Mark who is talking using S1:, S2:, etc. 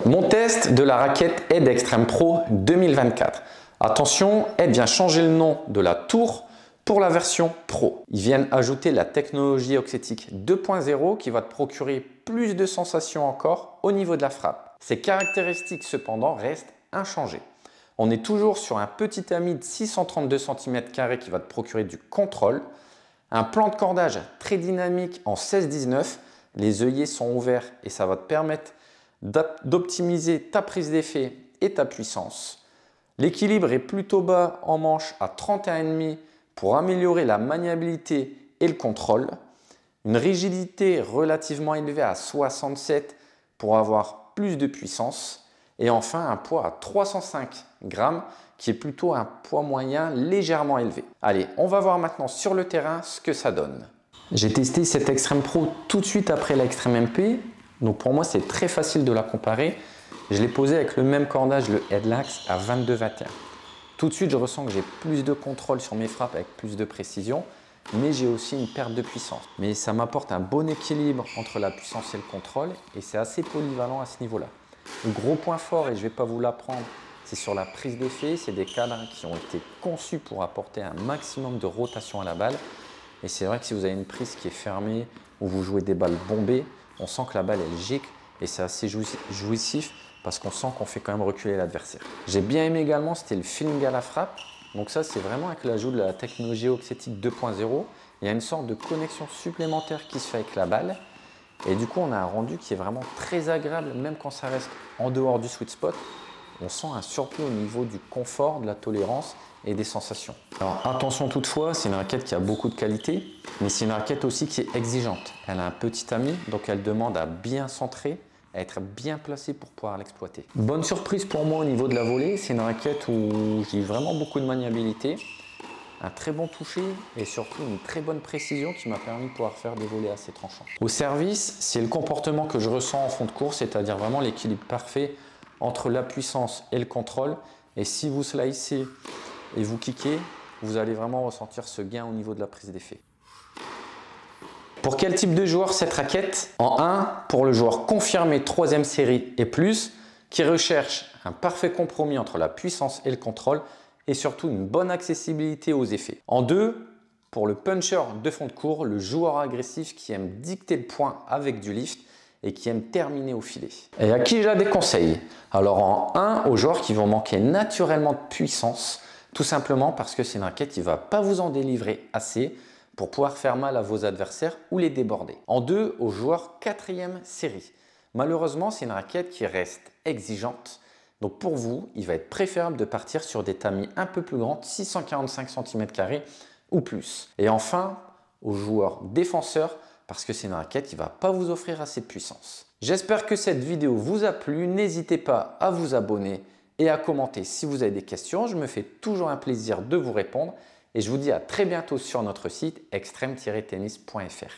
S1: Mon test de la raquette Ed Extreme Pro 2024. Attention, Ed vient changer le nom de la tour pour la version Pro. Ils viennent ajouter la technologie Oxetic 2.0 qui va te procurer plus de sensations encore au niveau de la frappe. Ces caractéristiques cependant restent inchangées. On est toujours sur un petit ami de 632 cm² qui va te procurer du contrôle, un plan de cordage très dynamique en 16-19, les œillets sont ouverts et ça va te permettre d'optimiser ta prise d'effet et ta puissance. L'équilibre est plutôt bas en manche à 31,5 pour améliorer la maniabilité et le contrôle. Une rigidité relativement élevée à 67 pour avoir plus de puissance. Et enfin, un poids à 305 grammes qui est plutôt un poids moyen légèrement élevé. Allez, on va voir maintenant sur le terrain ce que ça donne. J'ai testé cette Extreme Pro tout de suite après la Extreme MP. Donc pour moi, c'est très facile de la comparer. Je l'ai posé avec le même cordage, le Headlax à 22-21. Tout de suite, je ressens que j'ai plus de contrôle sur mes frappes avec plus de précision, mais j'ai aussi une perte de puissance. Mais ça m'apporte un bon équilibre entre la puissance et le contrôle et c'est assez polyvalent à ce niveau-là. Le gros point fort, et je ne vais pas vous l'apprendre, c'est sur la prise d'effet. C'est des cadres qui ont été conçus pour apporter un maximum de rotation à la balle. Et c'est vrai que si vous avez une prise qui est fermée ou vous jouez des balles bombées, on sent que la balle elle gicle et c'est assez jouissif parce qu'on sent qu'on fait quand même reculer l'adversaire. J'ai bien aimé également, c'était le feeling à la frappe. Donc ça, c'est vraiment avec l'ajout de la technologie Oxetic 2.0. Il y a une sorte de connexion supplémentaire qui se fait avec la balle. Et du coup, on a un rendu qui est vraiment très agréable, même quand ça reste en dehors du sweet spot. On sent un surplus au niveau du confort, de la tolérance et des sensations. Alors attention toutefois, c'est une raquette qui a beaucoup de qualité, mais c'est une raquette aussi qui est exigeante. Elle a un petit ami, donc elle demande à bien centrer, à être bien placée pour pouvoir l'exploiter. Bonne surprise pour moi au niveau de la volée, c'est une raquette où j'ai vraiment beaucoup de maniabilité. Un très bon toucher et surtout une très bonne précision qui m'a permis de pouvoir faire des volets assez tranchants. Au service, c'est le comportement que je ressens en fond de course, c'est-à-dire vraiment l'équilibre parfait entre la puissance et le contrôle. Et si vous slicez et vous kickez, vous allez vraiment ressentir ce gain au niveau de la prise d'effet. Pour quel type de joueur cette raquette? En 1, pour le joueur confirmé 3e série et plus, qui recherche un parfait compromis entre la puissance et le contrôle, et surtout une bonne accessibilité aux effets. En 2, pour le puncher de fond de cours, le joueur agressif qui aime dicter le point avec du lift et qui aime terminer au filet. Et à qui je la déconseille? Alors en 1, aux joueurs qui vont manquer naturellement de puissance, tout simplement parce que c'est une raquette qui ne va pas vous en délivrer assez pour pouvoir faire mal à vos adversaires ou les déborder. En 2, aux joueurs 4e série. Malheureusement, c'est une raquette qui reste exigeante. Donc pour vous, il va être préférable de partir sur des tamis un peu plus grands, 645 cm² ou plus. Et enfin, aux joueurs défenseurs, parce que c'est une raquette qui ne va pas vous offrir assez de puissance. J'espère que cette vidéo vous a plu. N'hésitez pas à vous abonner et à commenter si vous avez des questions. Je me fais toujours un plaisir de vous répondre. Et je vous dis à très bientôt sur notre site extreme-tennis.fr.